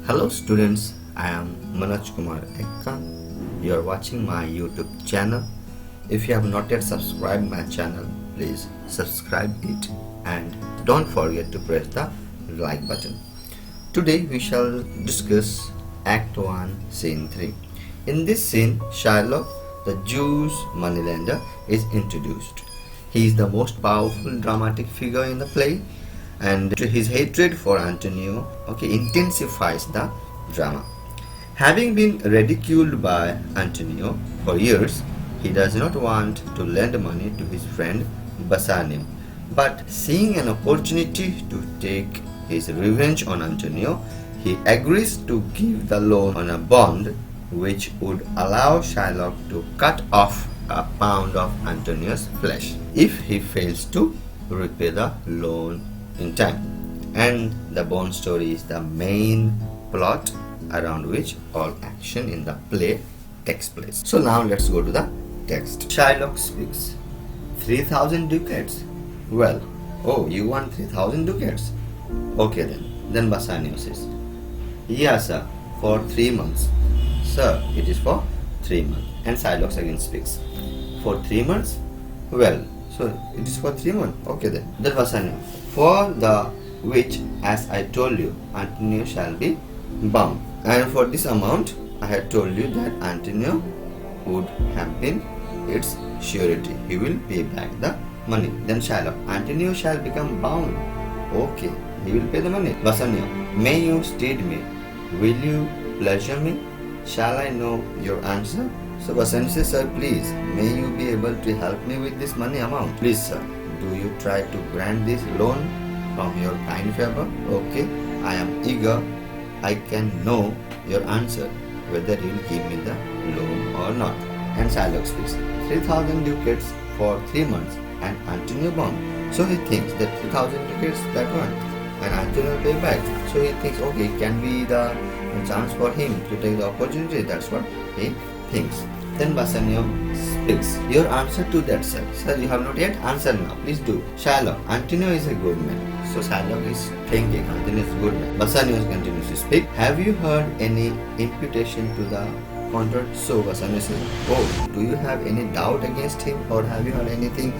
Hello students, I am Manoj Kumar Ekka. You are watching my YouTube channel. If you have not yet subscribed my channel, please subscribe it and don't forget to press the like button. Today we shall discuss Act 1 Scene 3. In this scene, Shylock, the Jew's moneylender, is introduced. He is the most powerful dramatic figure in the play, and his hatred for Antonio intensifies the drama. Having been ridiculed by Antonio for years, he does not want to lend money to his friend Bassanio, but seeing an opportunity to take his revenge on Antonio, he agrees to give the loan on a bond which would allow Shylock to cut off a pound of Antonio's flesh if he fails to repay the loan in time. And the bond story is the main plot around which all action in the play takes place. So now let's go to the text. Shylock speaks. 3,000 ducats? Well, oh, you want 3,000 ducats? Okay then. Then Bassanio says, yes sir, for 3 months. Sir, it is for 3 months. And Shylock again speaks. For 3 months? Well, so it is for 3 months. Okay then. Then Bassanio, for the which, as I told you, Antonio shall be bound. And for this amount, I had told you that Antonio would have been its surety. He will pay back the money. Then Shylock, Antonio shall become bound. Okay, he will pay the money. Bassanio, may you stead me? Will you pleasure me? Shall I know your answer? So Bassanio says, sir, please, may you be able to help me with this money amount? Please, sir, do you try to grant this loan from your kind favor? Okay, I am eager. I can know your answer, whether you will give me the loan or not. And Shylock speaks, 3,000 ducats for 3 months and Antonio bound. So he thinks that 3,000 ducats that one and Antonio will pay back. So he thinks, okay, it can be the chance for him to take the opportunity. That's what he thinks. Then Bassanio speaks. Your answer to that, sir. Sir, you have not yet answered now. Please do. Shylock, Antonio is a good man. So Shylock is thinking Antonio is a good man. Bassanio continues to speak. Have you heard any imputation to the contrary? So Bassanio says, oh, do you have any doubt against him, or have you heard anything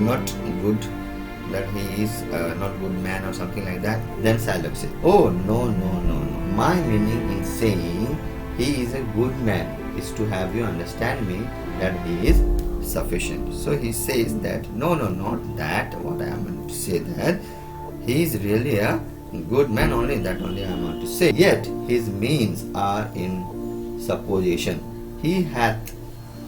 not good, that he is not good man or something like that? Then Shylock says, oh, no. My meaning in saying he is a good man is to have you understand me that he is sufficient. So he says that no, not that. What I am going to say, that he is really a good man, only that only I am going to say. Yet his means are in supposition. He hath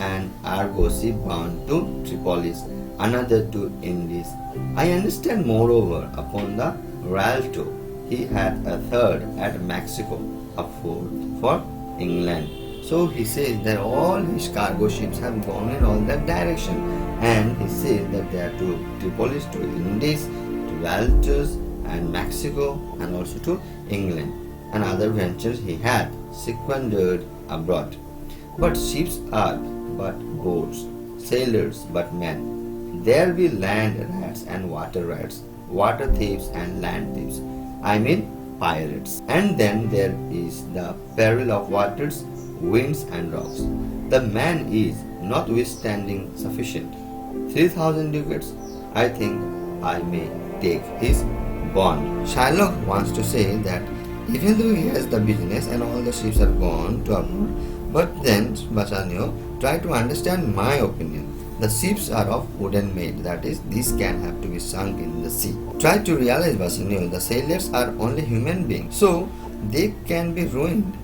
an argosy bound to Tripolis, another to Indies. I understand moreover upon the Rialto he hath a third at Mexico, a fourth for England. So he says that all his cargo ships have gone in all that direction, and he says that they are to Tripolis, to Indies, to Rialtos and Mexico, and also to England. And other ventures he hath sequendered abroad. But ships are but boats, sailors but men. There be land rats and water rats, water thieves and land thieves. I mean pirates. And then there is the peril of waters, winds and rocks. The man is notwithstanding sufficient. 3,000 ducats, I think I may take his bond. Shylock wants to say that even though he has the business and all the ships are gone to abroad, but then Bassanio, try to understand my opinion. The ships are of wooden made, that is, these can have to be sunk in the sea. Try to realize, Bassanio, the sailors are only human beings, so they can be ruined.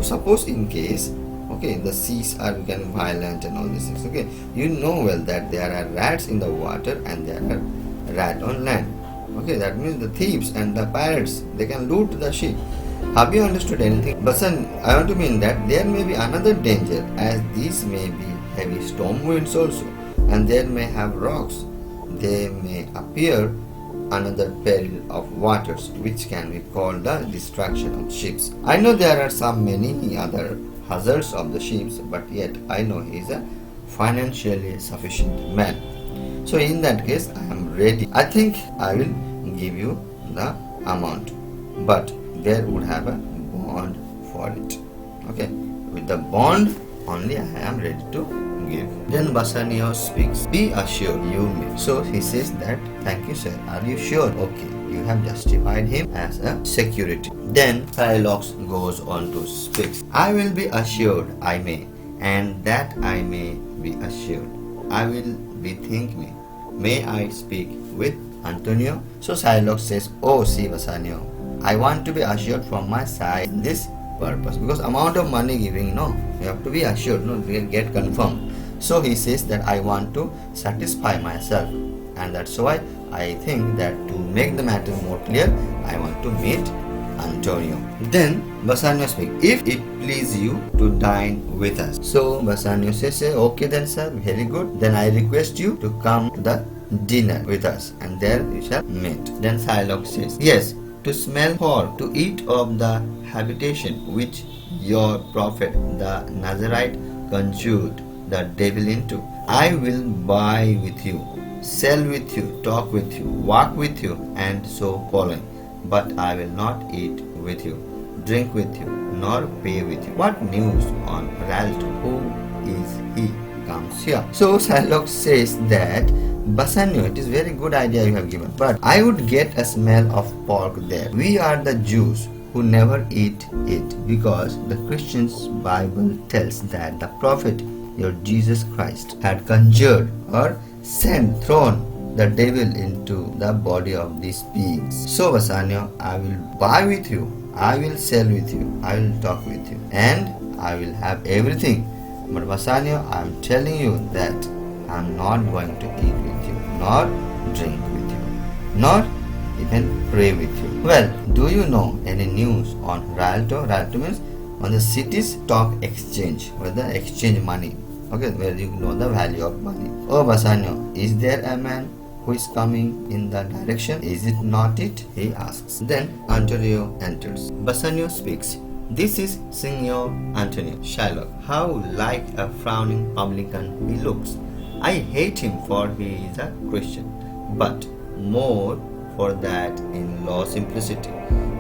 Suppose in case, the seas are becoming violent and all these things, you know well that there are rats in the water and there are rats on land. That means the thieves and the pirates, they can loot the ship. Have you understood anything? But son, I want to mean that there may be another danger, as these may be heavy storm winds also, and there may have rocks. There may appear another peril of waters, which can be called the destruction of ships. I know there are many other hazards of the ships, but yet I know he is a financially sufficient man. So in that case, I am ready. I think I will give you the amount, but there would have a bond for it. Okay, with the bond only I am ready to give. Then Bassanio speaks, be assured you may. So he says that, thank you sir, are you sure? Okay, you have justified him as a security. Then Shylock goes on to speak, I will be assured I may, and that I may be assured. I will bethink me. May I speak with Antonio? So Shylock says, oh see Bassanio, I want to be assured from my side in this purpose, because amount of money giving, no, you have to be assured, no, get confirmed. So he says that I want to satisfy myself, and that's why I think that to make the matter more clear, I want to meet Antonio. Then Bassanio speaks, if it please you to dine with us. So Bassanio says, okay then sir, very good. Then I request you to come to the dinner with us, and there we shall meet. Then Shylock says, yes, to smell for, to eat of the habitation which your prophet the Nazarite conjured the devil into. I will buy with you, sell with you, talk with you, walk with you, and so following. But I will not eat with you, drink with you, nor pay with you. What news on Ralph? Who is he? Comes here. So Shylock says that, Bassanio, it is very good idea you have given, but I would get a smell of pork there. We are the Jews who never eat it, because the Christian's Bible tells that the prophet, your Jesus Christ, had conjured or thrown the devil into the body of these pigs. So Bassanio, I will buy with you, I will sell with you, I will talk with you, and I will have everything. But Bassanio, I am telling you that I am not going to eat with you, nor drink with you, nor even pray with you. Well, do you know any news on Rialto? Rialto means on the city's stock exchange, where the exchange money, okay, where you know the value of money. Oh Bassanio, is there a man who is coming in that direction? Is it not it? He asks. Then Antonio enters. Bassanio speaks. This is Signor Antonio. Shylock, how like a frowning publican he looks. I hate him for he is a Christian, but more for that in law simplicity.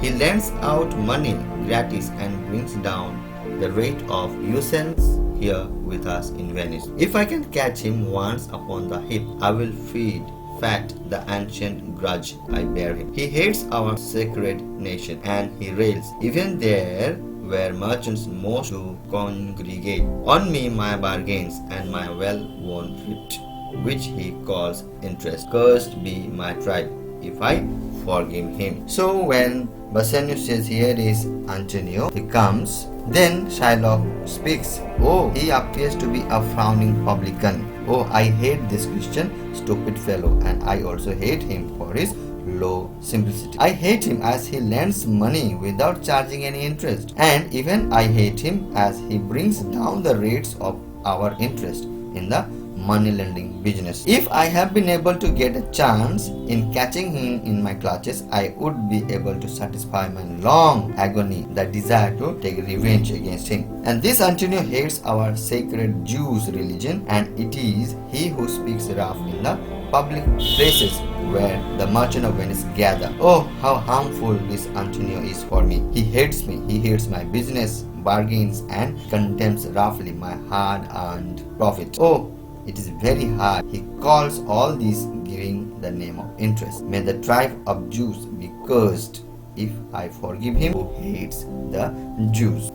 He lends out money gratis and brings down the rate of usance here with us in Venice. If I can catch him once upon the hip, I will feed fat the ancient grudge I bear him. He hates our sacred nation, and he rails even there where merchants most do congregate. On me my bargains and my well-worn flute, which he calls interest. Cursed be my tribe if I forgive him. So when Bassanio says, here is Antonio, he comes. Then Shylock speaks. Oh, he appears to be a frowning publican. Oh, I hate this Christian, stupid fellow, and I also hate him for his low simplicity. I hate him as he lends money without charging any interest, and even I hate him as he brings down the rates of our interest in the money lending business. If I have been able to get a chance in catching him in my clutches, I would be able to satisfy my long agony, the desire to take revenge against him. And this Antonio hates our sacred Jews religion, and it is he who speaks rough in the public places where the merchant of Venice gather. Oh, how harmful this Antonio is for me. He hates me, he hates my business, bargains, and contemns roughly my hard-earned profit. Oh, it is very hard. He calls all these giving the name of interest. May the tribe of Jews be cursed if I forgive him who hates the Jews.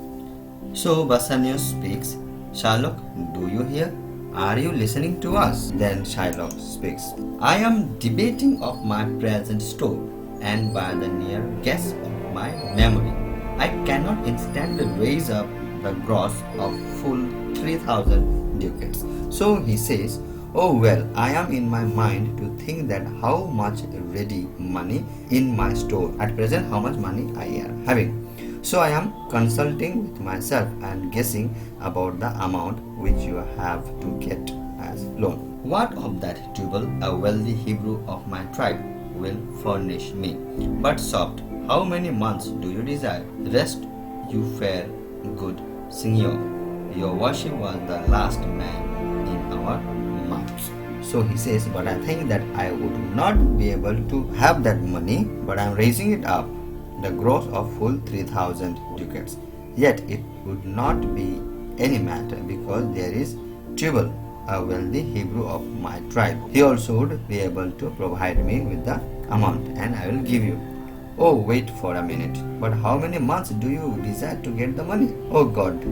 So Bassanio speaks. Shylock, do you hear? Are you listening to us? Then Shylock speaks. I am debating of my present store, and by the near guess of my memory, I cannot instantly raise up the gross of full 3,000 ducats. So he says, oh well, I am in my mind to think that how much ready money in my store at present, how much money I am having. So I am consulting with myself and guessing about the amount which you have to get as loan. What of that double a wealthy Hebrew of my tribe will furnish me? But soft, how many months do you desire? Rest you fair good Signor. Your worship was the last man in our mouths. So he says, but I think that I would not be able to have that money, but I am raising it up the gross of full 3,000 ducats. Yet it would not be any matter, because there is Tubal, a wealthy Hebrew of my tribe. He also would be able to provide me with the amount, and I will give you. Oh, wait for a minute. But how many months do you desire to get the money? Oh God,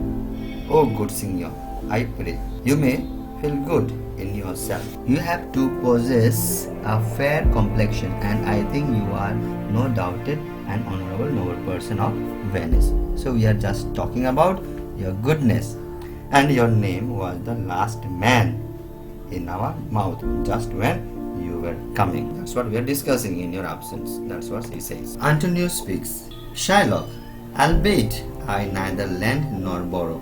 oh good Signor, I pray, you may feel good in yourself. You have to possess a fair complexion, and I think you are no doubted an honorable noble person of Venice. So we are just talking about your goodness, and your name was the last man in our mouth just when you were coming. That's what we are discussing in your absence. That's what he says. Antonio speaks. Shylock, albeit I neither lend nor borrow,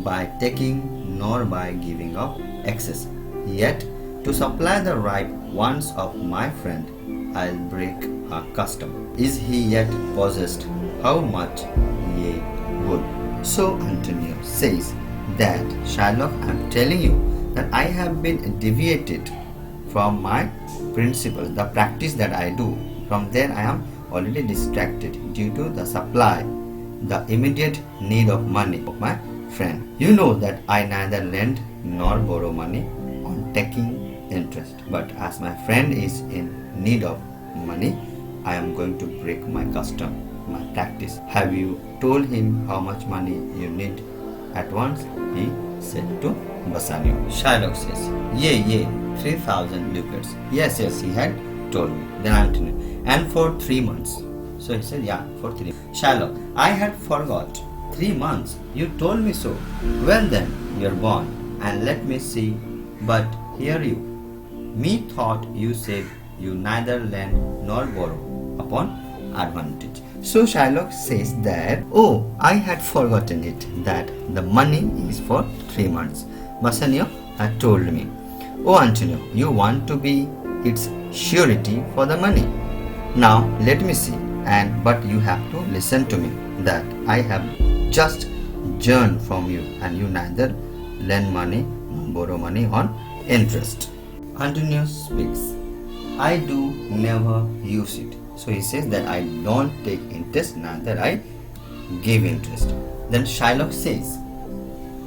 by taking nor by giving of excess, yet to supply the ripe wants of my friend, I'll break a custom. Is he yet possessed? How much ye would? So Antonio says that, Shylock, I am telling you that I have been deviated from my principle, the practice that I do. From there I am already distracted due to the supply, the immediate need of money of my friend. You know that I neither lend nor borrow money on taking interest. But as my friend is in need of money, I am going to break my custom, my practice. Have you told him how much money you need at once? He said to Bassanio. Shylock says, Yea, 3,000 ducats. Yes, he had told me. Then Antonio, and for 3 months. So he said, yeah, for 3. Shylock, I had forgot. 3 months, you told me so. Well then, you're gone, and let me see. But hear you, me thought you said you neither lend nor borrow upon advantage. So Shylock says that, oh, I had forgotten it, that the money is for 3 months. Bassanio had told me. Oh Antonio, you want to be its surety for the money. Now let me see, but you have to listen to me, that I have just journeyed from you, and you neither lend money nor borrow money on interest. Antonio speaks. I do never use it. So he says that I don't take interest, neither I give interest. Then Shylock says,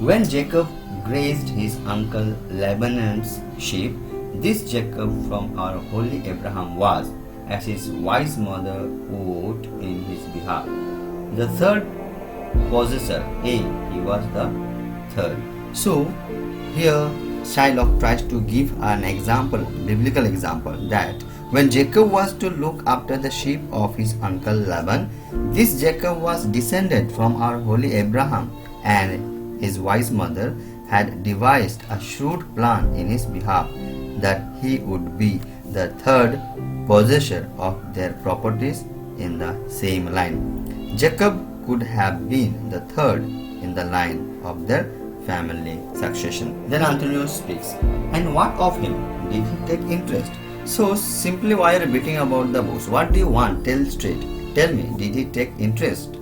when Jacob grazed his uncle Laban's sheep, this Jacob from our holy Abraham was, as his wise mother would in his behalf, the third possessor. He was the third. So here Shylock tries to give an example, biblical example, that when Jacob was to look after the sheep of his uncle Laban, this Jacob was descended from our holy Abraham, and his wise mother had devised a shrewd plan in his behalf, that he would be the third possessor of their properties in the same line. Jacob could have been the third in the line of their family succession. Then Antonio speaks. And what of him? Did he take interest? So simply, why are you beating about the bush? What do you want? Tell straight. Tell me, did he take interest?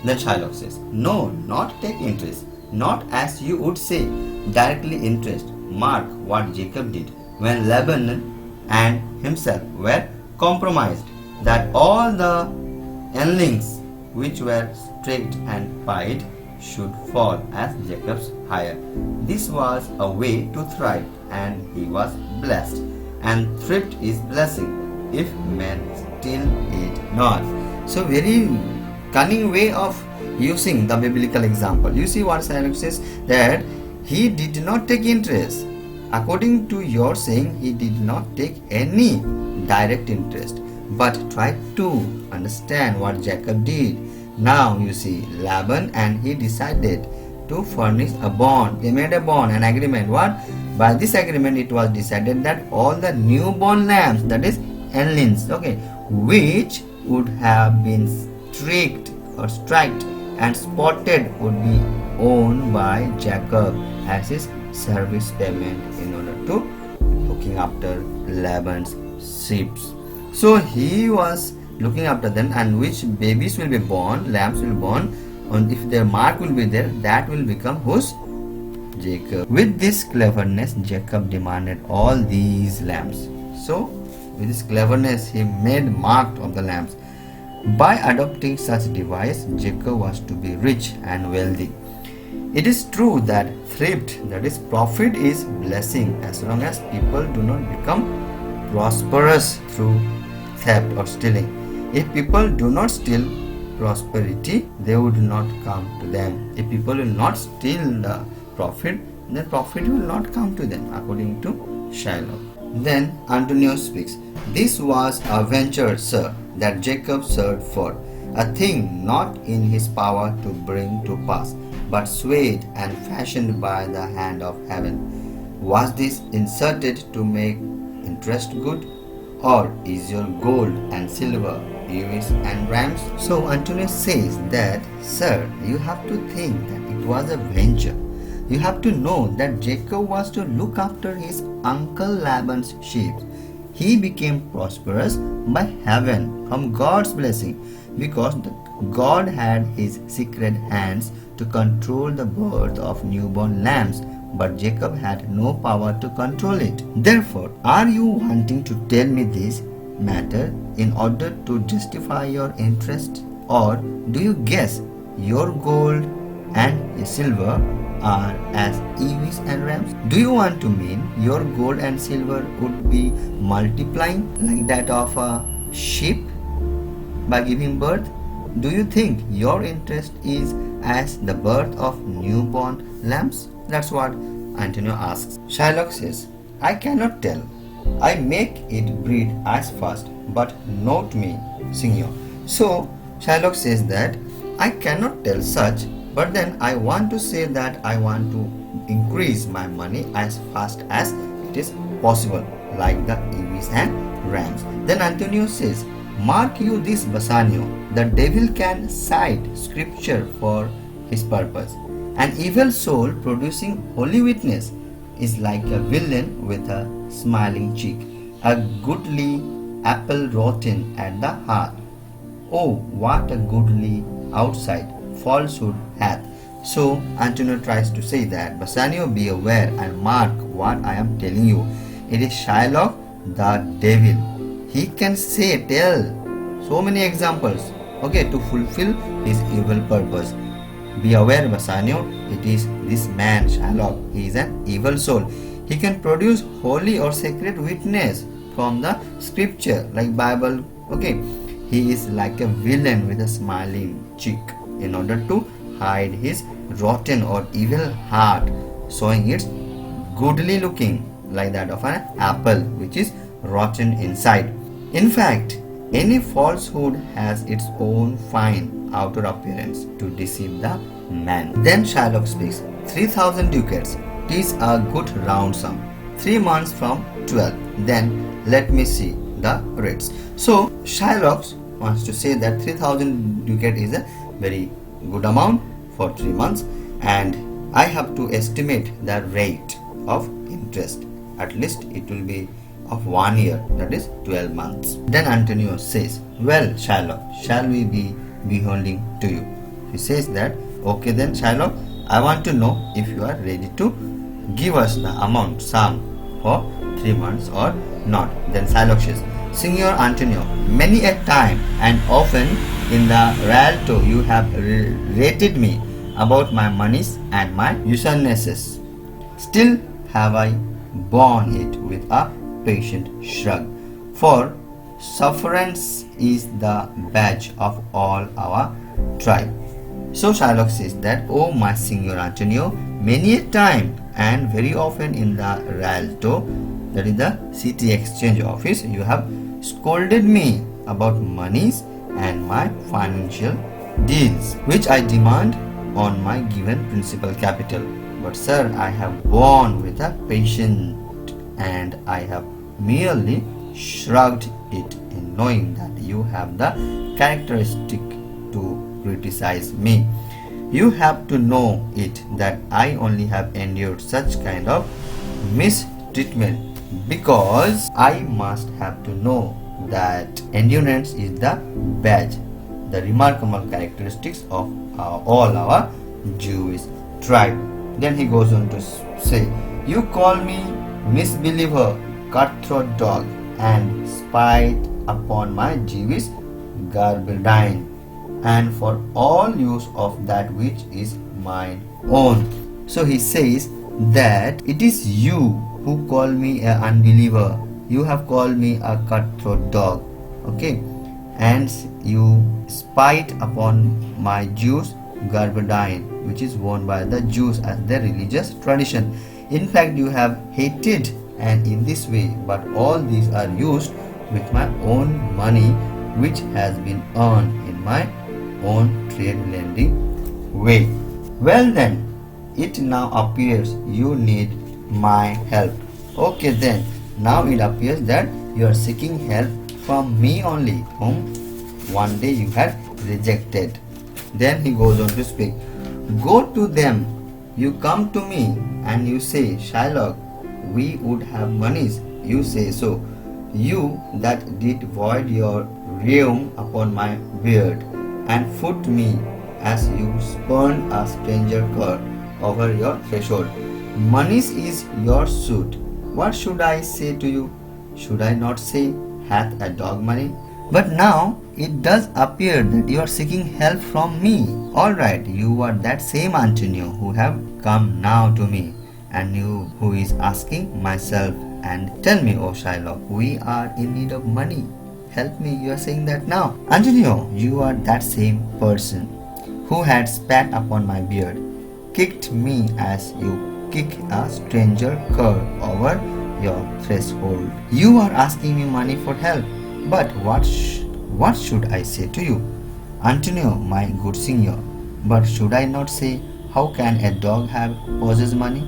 Then Shylock says, no, not take interest. Not as you would say, directly interest. Mark what Jacob did when Laban and himself were compromised, that all the younglings which were strict and pied should fall as Jacob's hire. This was a way to thrive, and he was blessed. And thrift is blessing, if men steal it not. So very cunning way of using the biblical example. You see what Shylock says, that he did not take interest. According to your saying, he did not take any direct interest, but tried to understand what Jacob did. Now you see Laban and he decided to furnish a bond. They made a bond, an agreement. What? By this agreement it was decided that all the newborn lambs, that is younglings, okay, which would have been streaked or striped and spotted, would be owned by Jacob as his service payment in order to looking after Laban's sheep. So he was looking after them, and which babies will be born, lambs will be born, and if their mark will be there, that will become whose? Jacob. With this cleverness, Jacob demanded all these lambs. So with this cleverness, he made mark of the lambs. By adopting such device, Jacob was to be rich and wealthy. It is true that thrift, that is profit, is blessing as long as people do not become prosperous through theft or stealing. If people do not steal prosperity, they would not come to them. If people will not steal the profit, then profit will not come to them, according to Shylock. Then Antonio speaks. This was a venture, sir, that Jacob served for, a thing not in his power to bring to pass, but swayed and fashioned by the hand of heaven. Was this inserted to make interest good? Or is your gold and silver, ewes and rams? So Antonio says that, sir, you have to think that it was a venture. You have to know that Jacob was to look after his uncle Laban's sheep. He became prosperous by heaven, from God's blessing, because God had his secret hands to control the birth of newborn lambs, but Jacob had no power to control it. Therefore, are you wanting to tell me this matter in order to justify your interest? Or do you guess your gold and your silver are as ewes and rams? Do you want to mean your gold and silver would be multiplying like that of a sheep by giving birth? Do you think your interest is as the birth of newborn lambs? That's what Antonio asks. Shylock says, I cannot tell. I make it breed as fast, but note me, Signor. So Shylock says that I cannot tell such, but then I want to say that I want to increase my money as fast as it is possible, like the ewes and rams. Then Antonio says, mark you this, Bassanio, the devil can cite scripture for his purpose. An evil soul producing holy witness is like a villain with a smiling cheek, a goodly apple rotten at the heart. Oh, what a goodly outside falsehood hath. So Antonio tries to say that, Bassanio, be aware and mark what I am telling you. It is Shylock, the devil. He can tell so many examples, to fulfill his evil purpose. Be aware, Bassanio, it is this man, Shylock. He is an evil soul. He can produce holy or sacred witness from the scripture, like Bible. He is like a villain with a smiling cheek, in order to hide his rotten or evil heart, showing its goodly looking, like that of an apple which is rotten inside. In fact, any falsehood has its own fine outer appearance to deceive the man. Then Shylock speaks. 3,000 ducats. It is a good round sum. 3 months from 12. Then let me see the rates. So Shylock wants to say that 3,000 ducat is a very good amount for 3 months, and I have to estimate the rate of interest. At least it will be of 1 year, that is 12 months. Then Antonio says, well, Shylock, shall we be beholding to you? He says that, okay then, Shylock, I want to know if you are ready to give us the amount sum for 3 months or not. Then Shylock says, Signor Antonio, many a time and often in the Rialto you have rated me about my monies and my usanesses. Still have I borne it with a patient shrug, for sufferance is the badge of all our tribe. So Shylock says that, oh my Signor Antonio, many a time and very often in the Rialto, that is the city exchange office, you have scolded me about monies and my financial deals, which I demand on my given principal capital. But sir, I have borne with a patient, and I have merely shrugged it in knowing that you have the characteristic to criticize me. You have to know it that I only have endured such kind of mistreatment because I must have to know that endurance is the badge, the remarkable characteristics of all our Jewish tribe. Then he goes on to say, you call me misbeliever, cutthroat dog, and spite upon my Jewish guardian, and for all use of that which is mine own. So he says that it is you who call me an unbeliever. You have called me a cutthroat dog. Okay, and you spite upon my Jews guardian, which is worn by the Jews as their religious tradition. In fact, you have hated and in this way, but all these are used with my own money, which has been earned in my own trade lending way. Well then, it now appears you need my help. Okay then, now it appears that you are seeking help from me only, whom one day you had rejected. Then he goes on to speak. Go to them. You come to me and you say, Shylock, we would have monies. You say so. You that did void your realm upon my beard, and foot me as you spurned a stranger cur over your threshold. Monies is your suit. What should I say to you? Should I not say, hath a dog money? But now it does appear that you are seeking help from me. Alright, you are that same Antonio who have come now to me, and you who is asking myself and tell me, oh Shylock, we are in need of money. Help me, you are saying that now. Antonio, you are that same person who had spat upon my beard, kicked me as you kick a stranger cur over your threshold. You are asking me money for help, but what should I say to you? Antonio, my good signor, but should I not say, how can a dog have possess money?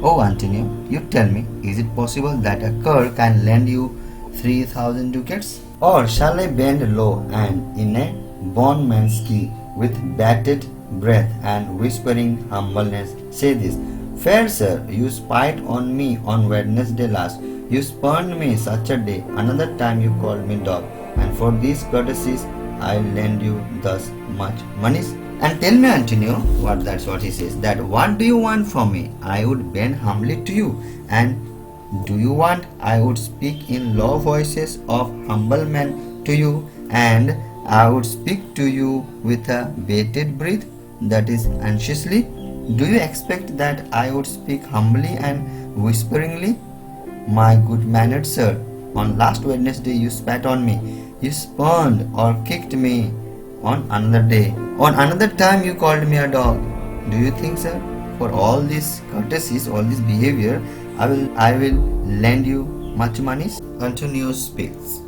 Oh Antonio, you tell me, is it possible that a cur can lend you 3,000 ducats? Or shall I bend low and in a bondman's key, with bated breath and whispering humbleness, say this, fair sir, you spied on me on Wednesday last. You spurned me such a day. Another time you called me dog, and for these courtesies I lend you thus much monies. And tell me, Antonio, that's what he says, that what do you want from me? I would bend humbly to you. And do you want I would speak in low voices of humble men to you, and I would speak to you with a bated breath, that is anxiously? Do you expect that I would speak humbly and whisperingly? My good mannered sir, on last Wednesday you spat on me, you spurned or kicked me on another day. On another time you called me a dog. Do you think, sir, for all these courtesies, all this behavior, I will lend you much money? Antonio speaks.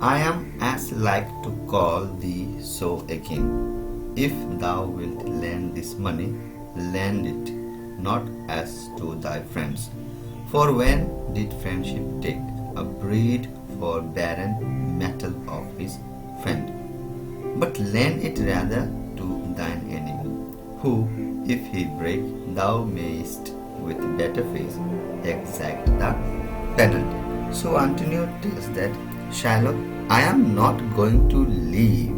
I am as like to call thee so again. If thou wilt lend this money, lend it, not as to thy friends. For when did friendship take a breed for barren metal of his friend? But lend it rather to thine enemy, who, if he break, thou mayest with better face exact the penalty. So Antonio tells that, Shylock, I am not going to leave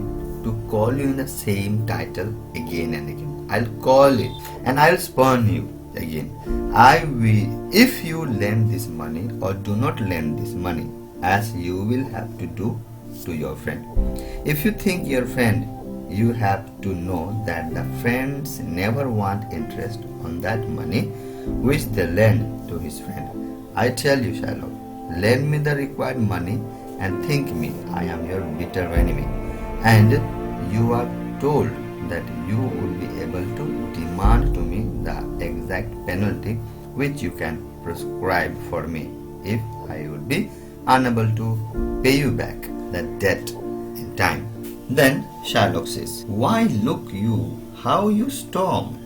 to call you in the same title again and again. I'll call it and I'll spurn you again. I will, if you lend this money or do not lend this money, as you will have to do to your friend. If you think your friend, you have to know that the friends never want interest on that money which they lend to his friend. I tell you, Shylock, lend me the required money and think me I am your bitter enemy, and you are told that you would be able to demand to me the exact penalty which you can prescribe for me if I would be unable to pay you back the debt in time. Then Shylock says, why look you how you storm?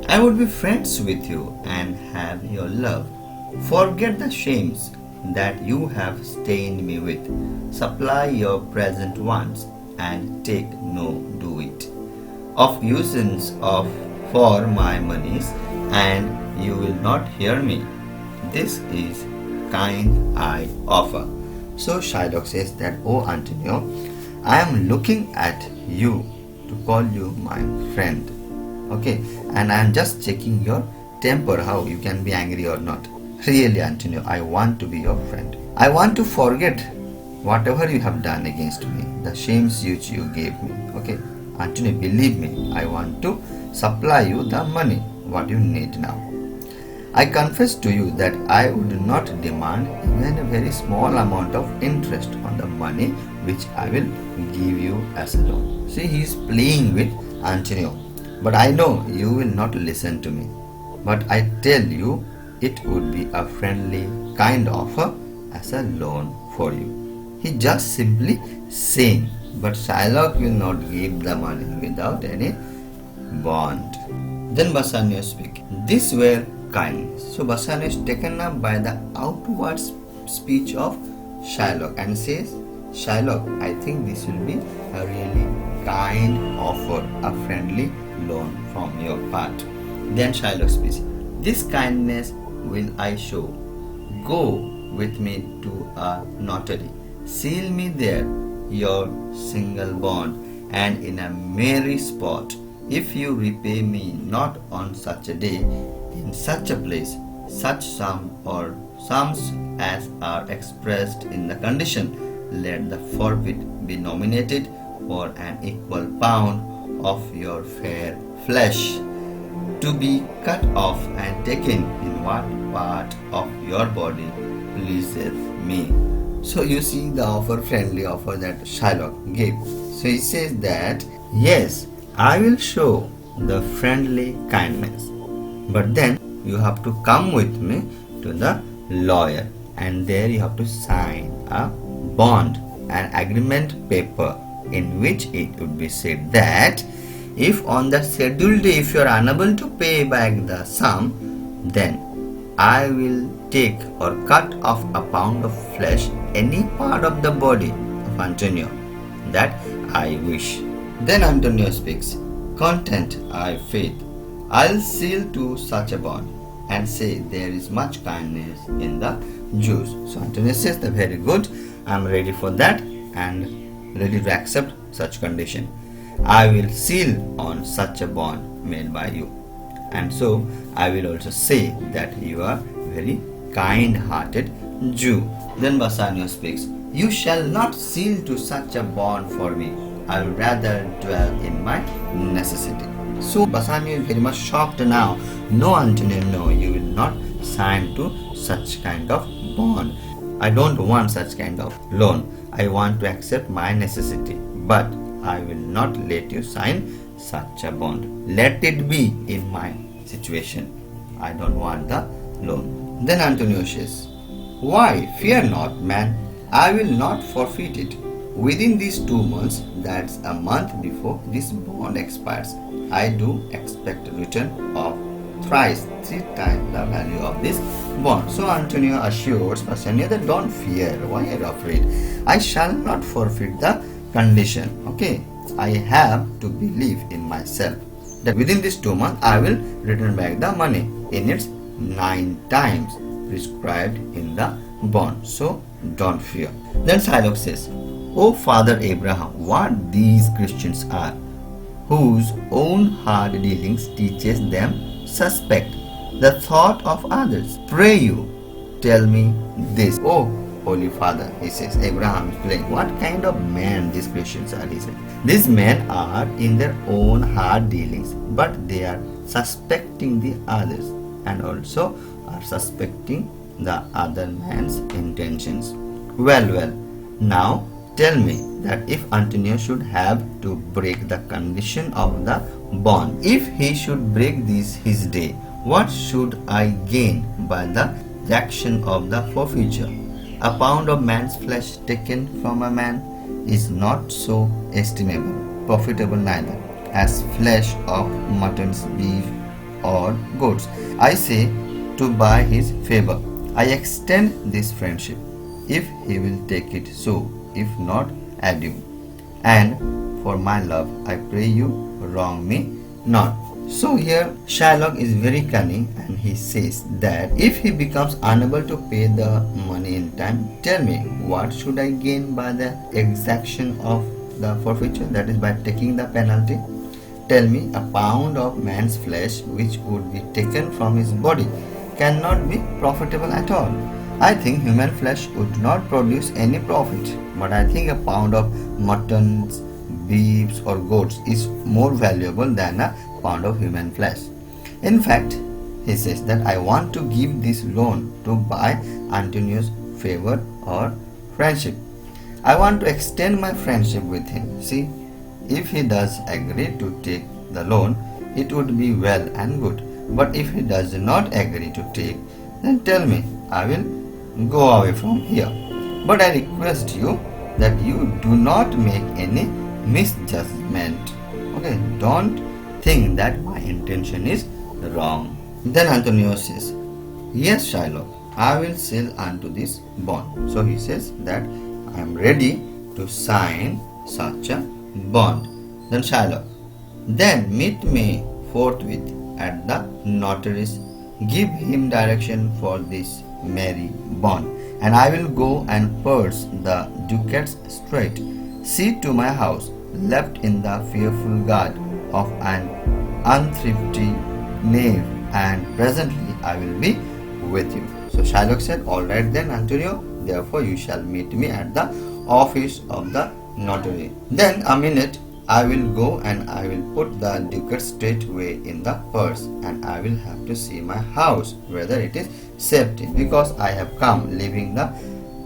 I would be friends with you and have your love. Forget the shames that you have stained me with. Supply your present wants and take no do it of usance of for my monies, and you will not hear me. This is kind I offer. So Shylock says that, oh Antonio, I am looking at you to call you my friend. Okay, and I am just checking your temper, how you can be angry or not. Really, Antonio, I want to be your friend. I want to forget whatever you have done against me, the shames which you gave me. Okay, Antonio, believe me, I want to supply you the money what you need now. I confess to you that I would not demand even a very small amount of interest on the money which I will give you as a loan. See, he is playing with Antonio. But I know you will not listen to me. But I tell you, it would be a friendly kind offer as a loan for you. He just simply saying, but Shylock will not give the money without any bond. Then Bassanio speak. These were kindness. So Bassanio is taken up by the outward speech of Shylock and says, Shylock, I think this will be a really kind offer, a friendly loan from your part. Then Shylock speaks. This kindness will I show. Go with me to a notary. Seal me there your single bond, and in a merry spot, if you repay me not on such a day, in such a place, such sum or sums as are expressed in the condition, let the forfeit be nominated for an equal pound of your fair flesh, to be cut off and taken in what part of your body pleaseth me. So you see the offer, friendly offer that Shylock gave. So he says that, yes, I will show the friendly kindness, but then you have to come with me to the lawyer, and there you have to sign a bond, an agreement paper, in which it would be said that if on the scheduled day if you are unable to pay back the sum, then I will take or cut off a pound of flesh, any part of the body of Antonio that I wish. Then Antonio speaks, content I faith, I'll seal to such a bond, and say there is much kindness in the Jews. So Antonio says that very good, I am ready for that and ready to accept such condition. I will seal on such a bond made by you. And so I will also say that you are very kind-hearted Jew. Then Bassanio speaks, you shall not seal to such a bond for me. I will rather dwell in my necessity. So Bassanio is very much shocked now. No, Antonio, no, you will not sign to such kind of bond. I don't want such kind of loan. I want to accept my necessity, but I will not let you sign such a bond. Let it be in my situation. I don't want the loan. Then Antonio says, why, fear not, man. I will not forfeit it. Within these 2 months, that's a month before this bond expires, I do expect a return of thrice, 3 times the value of this bond. So Antonio assures Bassanio that don't fear. Why are you afraid? I shall not forfeit the condition. Okay, I have to believe in myself that within this 2 months I will return back the money in its 9 times prescribed in the bond. So don't fear. Then Shylock says, O Father Abraham, what these Christians are, whose own hard dealings teaches them suspect the thought of others. Pray you, tell me this, O Holy Father. He says, Abraham is playing. What kind of men these Christians are? He says, these men are in their own hard dealings, but they are suspecting the others, and also are suspecting the other man's intentions. Well, now tell me that if Antonio should have to break the condition of the bond, if he should break this his day, what should I gain by the action of the forfeiture? A pound of man's flesh taken from a man is not so estimable, profitable neither, as flesh of muttons, beef, or goats. I say, to buy his favor. I extend this friendship, if he will take it so, if not, adieu. And for my love, I pray you, wrong me not. So here Shylock is very cunning, and he says that if he becomes unable to pay the money in time, tell me, what should I gain by the exaction of the forfeiture, that is by taking the penalty? Tell me, a pound of man's flesh which would be taken from his body cannot be profitable at all. I think human flesh would not produce any profit, but I think a pound of mutton, beefs or goats is more valuable than a pound of human flesh. In fact, he says that I want to give this loan to buy Antonio's favor or friendship. I want to extend my friendship with him. See, if he does agree to take the loan, it would be well and good. But if he does not agree to take, then tell me, I will go away from here. But I request you that you do not make any misjudgment. Okay, don't think that my intention is wrong. Then Antonio says, yes, Shylock, I will sail unto this bond. So he says that I am ready to sign such a bond. Then Shylock, then meet me forthwith at the notary's. Give him direction for this merry bond, and I will go and purse the ducats straight. See to my house, left in the fearful guard of an unthrifty knave, and presently I will be with you. So Shylock said, all right then, Antonio, therefore you shall meet me at the office of the notary. Then a minute I will go and I will put the ducats straightway in the purse, and I will have to see my house whether it is safety, because I have come leaving the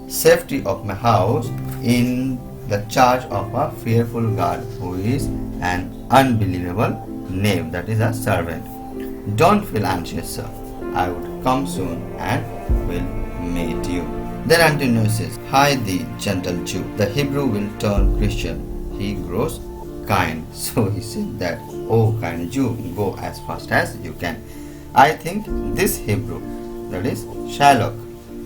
safety of my house in the charge of a fearful guard who is an unbelievable knave, that is a servant. Don't feel anxious, sir. I would come soon and will meet you. Then Antonio says, hi thee, gentle Jew. The Hebrew will turn Christian. He grows kind. So he said that, oh kind Jew, go as fast as you can. I think this Hebrew, that is Shylock,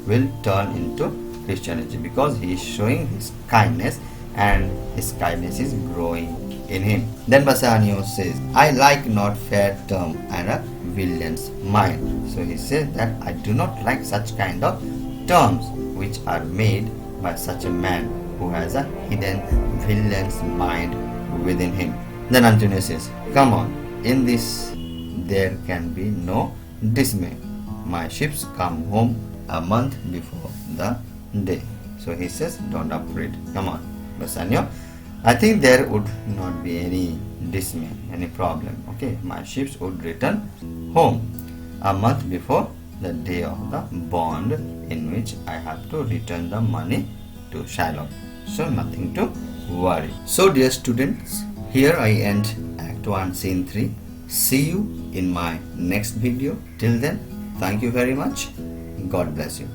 will turn into Christianity because he is showing his kindness and his kindness is growing in him. Then Bassanio says, I like not fair term and a villain's mind. So he says that I do not like such kind of terms which are made by such a man who has a hidden villain's mind within him. Then Antonio says, come on, in this there can be no dismay. My ships come home a month before the day. So he says, don't afraid, come on. Bassanio, I think there would not be any dismay, any problem. Okay, my ships would return home a month before the day of the bond in which I have to return the money to Shylock. So nothing to worry. So dear students, here I end Act 1 Scene 3. See you in my next video. Till then, thank you very much. God bless you.